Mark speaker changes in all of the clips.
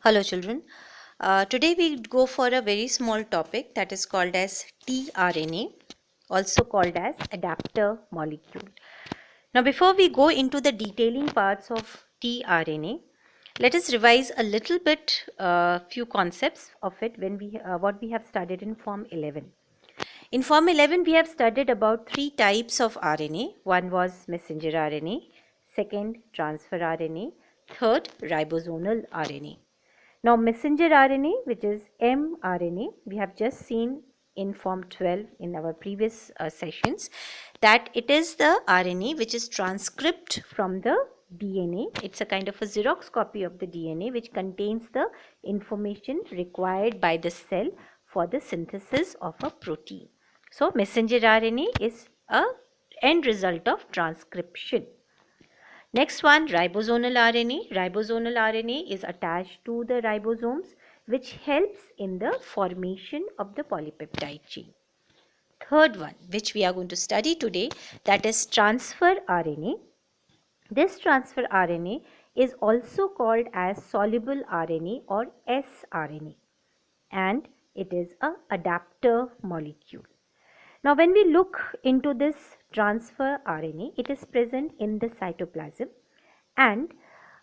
Speaker 1: Hello children. Today we go for a very small topic that is called as tRNA, also called as adapter molecule. Now before we go into the detailing parts of tRNA, let us revise a little bit few concepts of it when what we have studied in Form 11. In Form 11 we have studied about three types of RNA. One was messenger RNA, second transfer RNA, third ribosomal RNA. Now messenger RNA, which is mRNA, we have just seen in Form 12 in our previous sessions that it is the RNA which is transcript from the DNA. It's a kind of a Xerox copy of the DNA which contains the information required by the cell for the synthesis of a protein. So messenger RNA is a end result of transcription. Next one, ribosomal RNA. Ribosomal RNA is attached to the ribosomes which helps in the formation of the polypeptide chain. Third one, which we are going to study today, that is transfer RNA. This transfer RNA is also called as soluble RNA or sRNA, and it is a adapter molecule. Now when we look into this transfer RNA, it is present in the cytoplasm and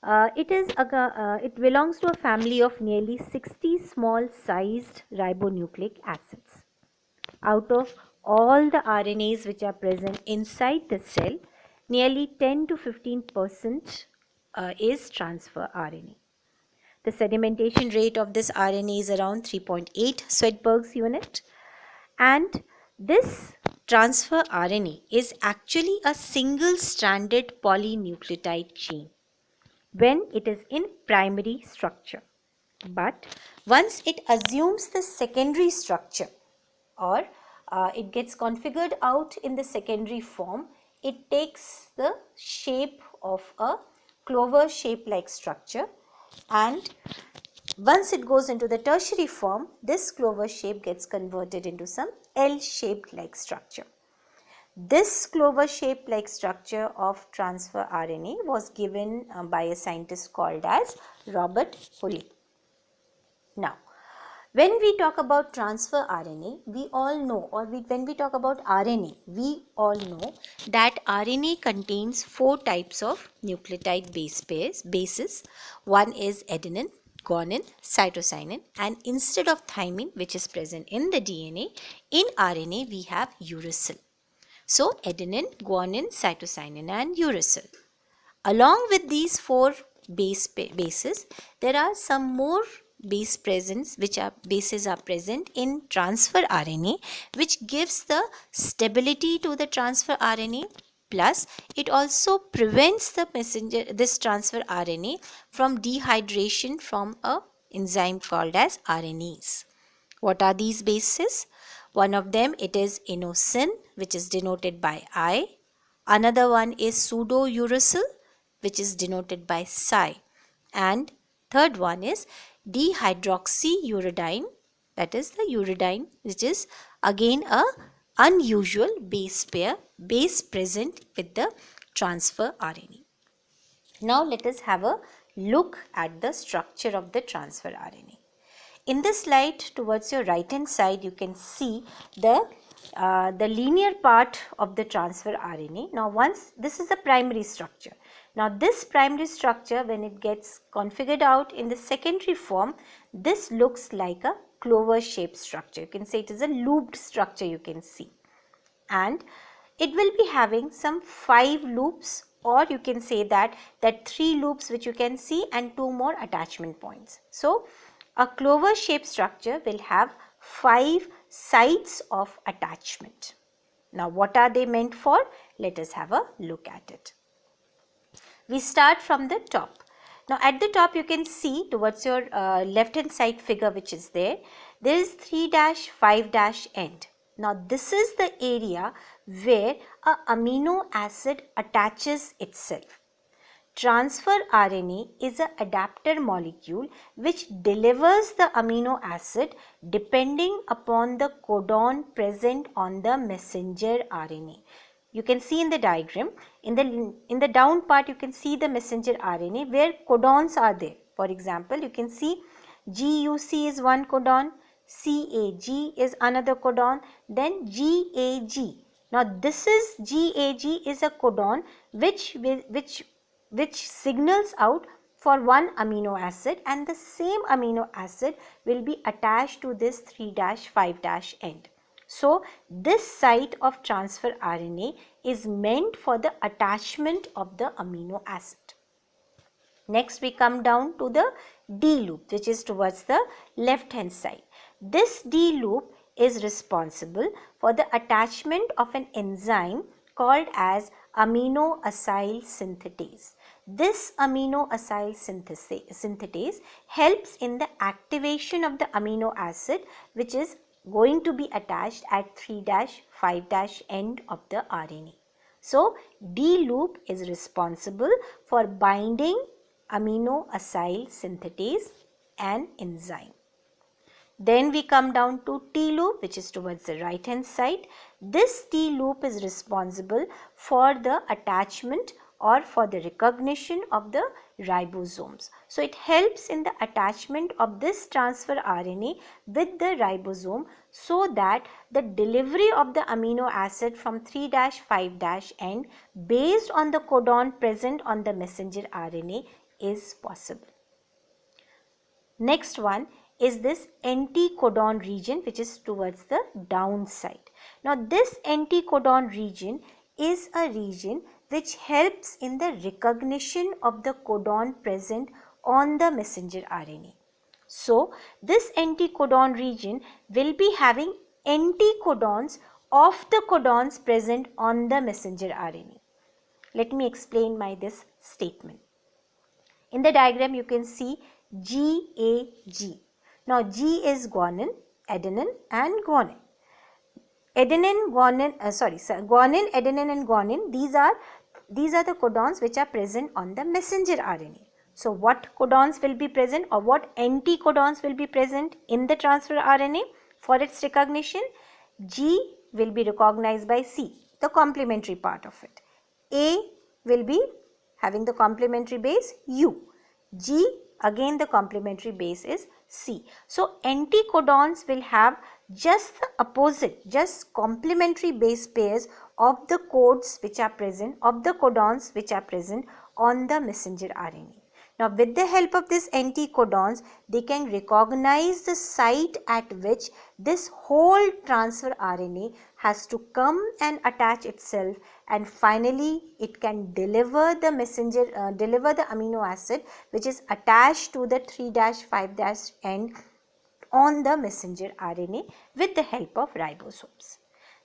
Speaker 1: it belongs to a family of nearly 60 small sized ribonucleic acids. Out of all the RNAs which are present inside the cell, nearly 10 to 15% is transfer RNA. The sedimentation rate of this RNA is around 3.8 Swedberg's unit, and this transfer RNA is actually a single stranded polynucleotide chain when it is in primary structure. But once it assumes the secondary structure or it gets configured out in the secondary form, it takes the shape of a clover shape like structure, and once it goes into the tertiary form, this clover shape gets converted into some L-shaped like structure. This clover shaped like structure of transfer RNA was given by a scientist called as Robert Hulley. Now, when we talk about transfer RNA, we all know, or when we talk about RNA, we all know that RNA contains four types of nucleotide bases. One is adenine, guanine, cytosinin, and instead of thymine, which is present in the DNA, in RNA we have uracil. So, adenine, guanine, cytosinin, and uracil. Along with these four bases, there are some more bases are present in transfer RNA, which gives the stability to the transfer RNA. Plus, it also prevents this transfer RNA from dehydration from a enzyme called as RNase. What are these bases? One of them, it is inosine, which is denoted by I. Another one is pseudouracil, which is denoted by psi, and third one is dehydroxyuridine, that is the uridine, which is again a unusual base present with the transfer RNA. Now let us have a look at the structure of the transfer RNA. In this slide towards your right hand side, you can see the linear part of the transfer RNA. Now once this is the primary structure. Now this primary structure, when it gets configured out in the secondary form, this looks like a clover shaped structure. You can say it is a looped structure, you can see. And it will be having some 5 loops, or you can say that 3 loops which you can see and 2 more attachment points. So a clover shaped structure will have 5 sites of attachment. Now what are they meant for? Let us have a look at it. We start from the top. Now at the top you can see towards your left hand side figure which is there is 3-5- end. Now this is the area where a amino acid attaches itself. Transfer RNA is an adapter molecule which delivers the amino acid depending upon the codon present on the messenger RNA. You can see in the diagram, in the down part you can see the messenger RNA where codons are there. For example, you can see GUC is one codon, CAG is another codon, then GAG. Now this is GAG is a codon which signals out for one amino acid, and the same amino acid will be attached to this 3' 5' end. So this site of transfer RNA is meant for the attachment of the amino acid. Next we come down to the D loop, which is towards the left hand side. This D loop is responsible for the attachment of an enzyme called as amino acyl synthetase. This amino acyl synthetase helps in the activation of the amino acid, which is going to be attached at 3' 5' end of the RNA. So D loop is responsible for binding amino acyl synthetase and enzyme. Then we come down to T loop, which is towards the right hand side. This T loop is responsible for the attachment or for the recognition of the ribosomes. So it helps in the attachment of this transfer RNA with the ribosome, so that the delivery of the amino acid from 3' 5' end based on the codon present on the messenger RNA is possible. Next one is this anticodon region, which is towards the downside. Now this anticodon region is a region which helps in the recognition of the codon present on the messenger RNA. So this anticodon region will be having anticodons of the codons present on the messenger RNA. Let me explain this statement. In the diagram you can see GAG. Now G is guanine, adenine and guanine. Guanine, adenine and guanine, these are the codons which are present on the messenger RNA. So what codons will be present, or what anticodons will be present in the transfer RNA for its recognition? G will be recognized by C, the complementary part of it. A will be having the complementary base U. G, again the complementary base is C. So anticodons will have just the opposite, just complementary base pairs of the codes which are present, of the codons which are present on the messenger RNA. Now with the help of these anticodons, they can recognize the site at which this whole transfer RNA has to come and attach itself, and finally it can deliver the the amino acid which is attached to the 3' 5' end on the messenger RNA with the help of ribosomes.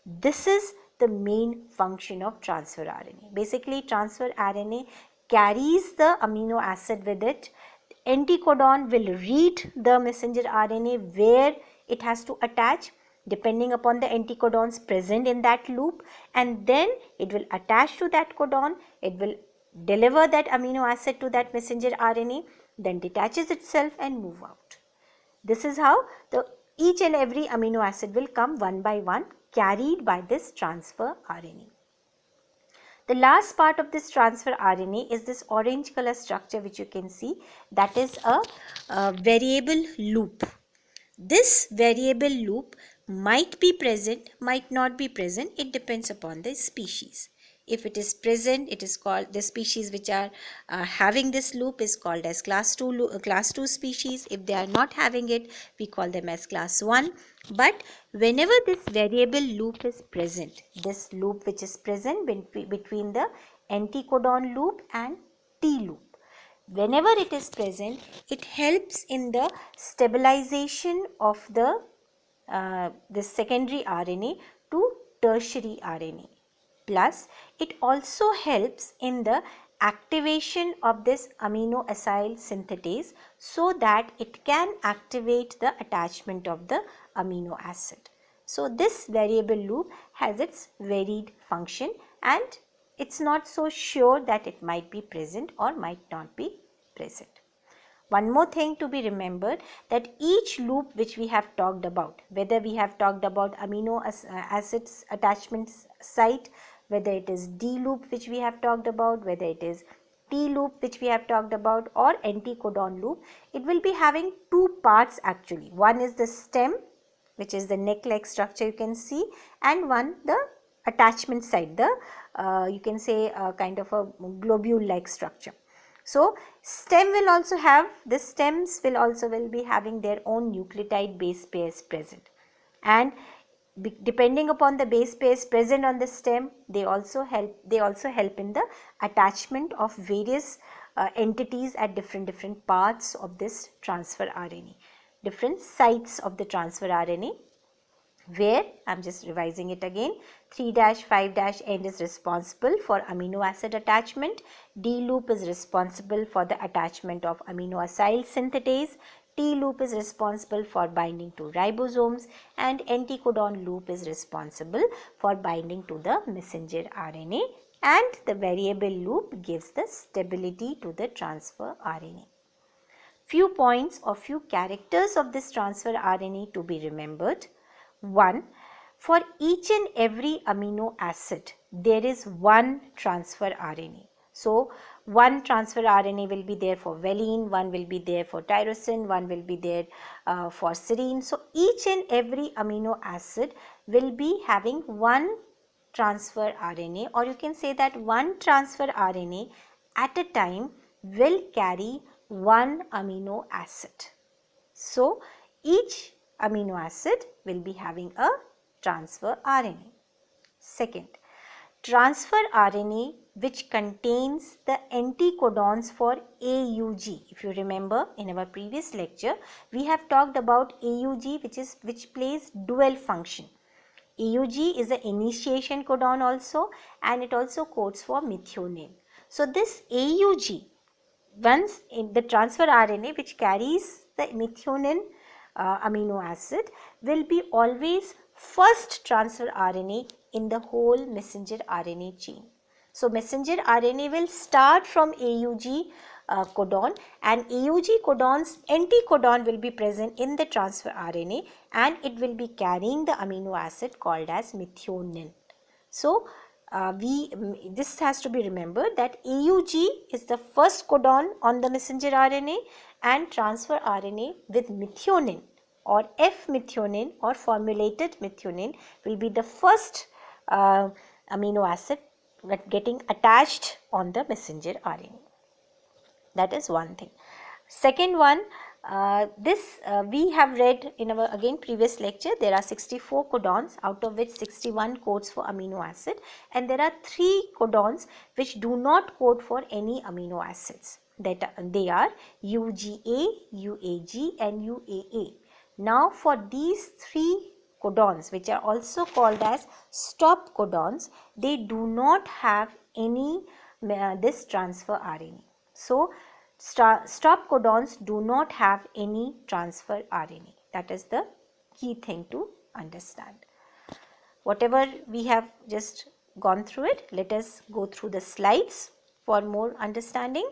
Speaker 1: This is the main function of transfer RNA. Basically, transfer RNA carries the amino acid with it. Anticodon will read the messenger RNA where it has to attach depending upon the anticodons present in that loop, and then it will attach to that codon, it will deliver that amino acid to that messenger RNA, then detaches itself and move out. This is how each and every amino acid will come one by one, carried by this transfer RNA. The last part of this transfer RNA is this orange color structure which you can see, that is a variable loop. This variable loop might be present, might not be present, it depends upon the species. If it is present, it is called, the species which are having this loop is called as class 2 species. If they are not having it, we call them as class 1. But whenever this variable loop is present, this loop which is present between the anticodon loop and T loop, whenever it is present, it helps in the stabilization of the secondary RNA to tertiary RNA. Plus, it also helps in the activation of this amino acyl synthetase, so that it can activate the attachment of the amino acid. So this variable loop has its varied function, and it's not so sure that it might be present or might not be present. One more thing to be remembered, that each loop which we have talked about, whether we have talked about amino acids attachment site, whether it is D loop which we have talked about, whether it is T loop which we have talked about, or anticodon loop, it will be having two parts actually. One is the stem, which is the neck-like structure you can see, and one the attachment side, the you can say kind of a globule-like structure. So stem will also have, the stems will also be having their own nucleotide base pairs present, and depending upon the base pairs present on the stem, they also help in the attachment of various entities at different parts of this transfer RNA, different sites of the transfer RNA, where I am just revising it again. 3-5' end is responsible for amino acid attachment, D loop is responsible for the attachment of amino acyl synthetase, T loop is responsible for binding to ribosomes, and anticodon loop is responsible for binding to the messenger RNA, and the variable loop gives the stability to the transfer RNA. Few points or few characters of this transfer RNA to be remembered. 1. For each and every amino acid, there is one transfer RNA. So, one transfer RNA will be there for valine, one will be there for tyrosine, one will be there for serine. So, each and every amino acid will be having one transfer RNA, or you can say that one transfer RNA at a time will carry one amino acid. So, each amino acid will be having a transfer RNA. Second, transfer RNA which contains the anticodons for AUG. If you remember, in our previous lecture, we have talked about AUG, which plays dual function. AUG is the initiation codon also, and it also codes for methionine. So, this AUG, once in the transfer RNA which carries the methionine amino acid, will be always first transfer RNA in the whole messenger RNA chain. So, messenger RNA will start from AUG codon, and AUG codon's anticodon will be present in the transfer RNA, and it will be carrying the amino acid called as methionine. So, this has to be remembered that AUG is the first codon on the messenger RNA, and transfer RNA with methionine or F-methionine or formulated methionine will be the first amino acid getting attached on the messenger RNA. That is one thing. Second one, we have read in our again previous lecture, there are 64 codons, out of which 61 codes for amino acid, and there are 3 codons which do not code for any amino acids. That they are UGA, UAG and UAA. Now for these 3 codons, which are also called as stop codons, they do not have any this transfer RNA. So, stop codons do not have any transfer RNA. That is the key thing to understand. Whatever we have just gone through it, let us go through the slides for more understanding.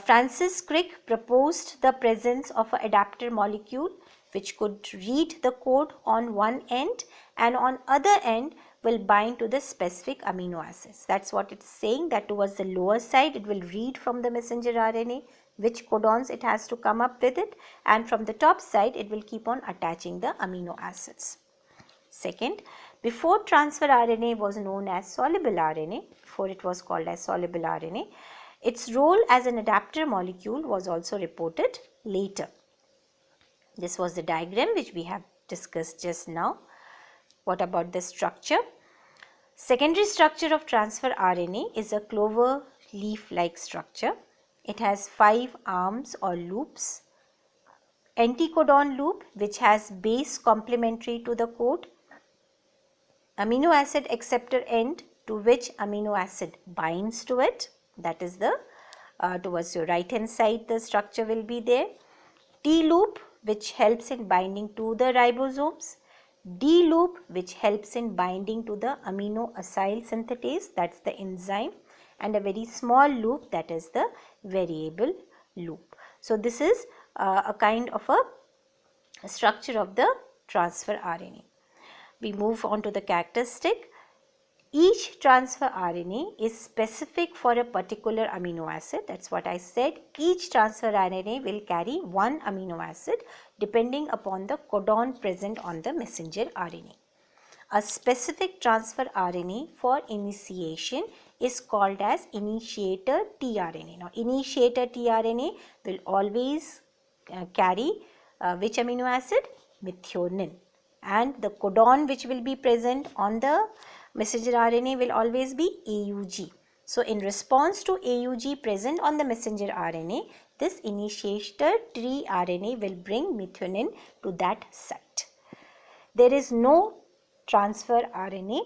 Speaker 1: Francis Crick proposed the presence of an adapter molecule which could read the code on one end, and on other end will bind to the specific amino acids. That's what it's saying, that towards the lower side it will read from the messenger RNA which codons it has to come up with it, and from the top side it will keep on attaching the amino acids. Second, before transfer RNA was known as soluble RNA, before it was called as soluble RNA, its role as an adapter molecule was also reported later. This was the diagram which we have discussed just now. What about the structure? Secondary structure of transfer RNA is a clover leaf-like structure. It has 5 arms or loops. Anticodon loop, which has base complementary to the code. Amino acid acceptor end, to which amino acid binds to it. That is the towards your right hand side the structure will be there. T loop, which helps in binding to the ribosomes. D loop, which helps in binding to the amino acyl synthetase, that's the enzyme, and a very small loop, that is the variable loop. So this is a kind of a structure of the transfer RNA. We move on to the characteristic. Each transfer RNA is specific for a particular amino acid. That's what I said. Each transfer RNA will carry one amino acid depending upon the codon present on the messenger RNA. A specific transfer RNA for initiation is called as initiator tRNA. Now, initiator tRNA will always carry which amino acid? Methionine. And the codon which will be present on the messenger RNA will always be AUG. So, in response to AUG present on the messenger RNA, this initiator tRNA will bring methionine to that site. There is no transfer RNA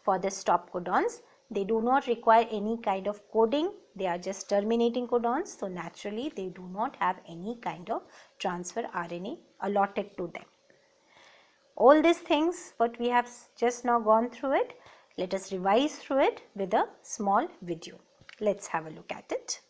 Speaker 1: for the stop codons. They do not require any kind of coding. They are just terminating codons. So, naturally, they do not have any kind of transfer RNA allotted to them. All these things what we have just now gone through it, let us revise through it with a small video. Let's have a look at it.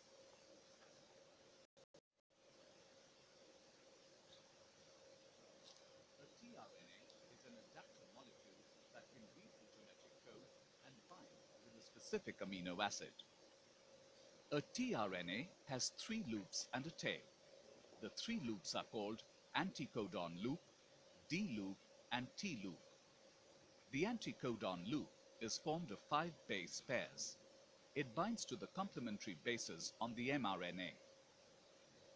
Speaker 2: A tRNA is an adapter molecule that can read the genetic code and bind with a specific amino acid. A tRNA has 3 loops and a tail. The 3 loops are called anticodon loop, D loop and T loop. The anticodon loop is formed of 5 base pairs. It binds to the complementary bases on the mRNA.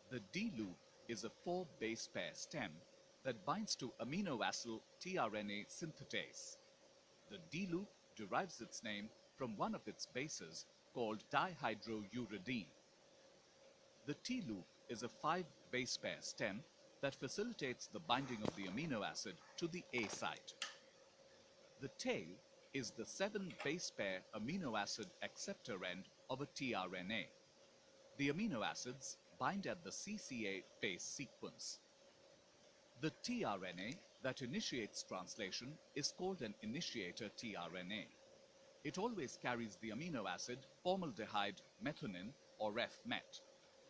Speaker 2: The D loop is a 4 base pair stem that binds to amino acid tRNA synthetase. The D loop derives its name from one of its bases called dihydrouridine. The T loop is a 5 base pair stem that facilitates the binding of the amino acid to the A site. The tail is the 7 base pair amino acid acceptor end of a tRNA. The amino acids bind at the CCA base sequence. The tRNA that initiates translation is called an initiator tRNA. It always carries the amino acid formaldehyde methionine or FMET.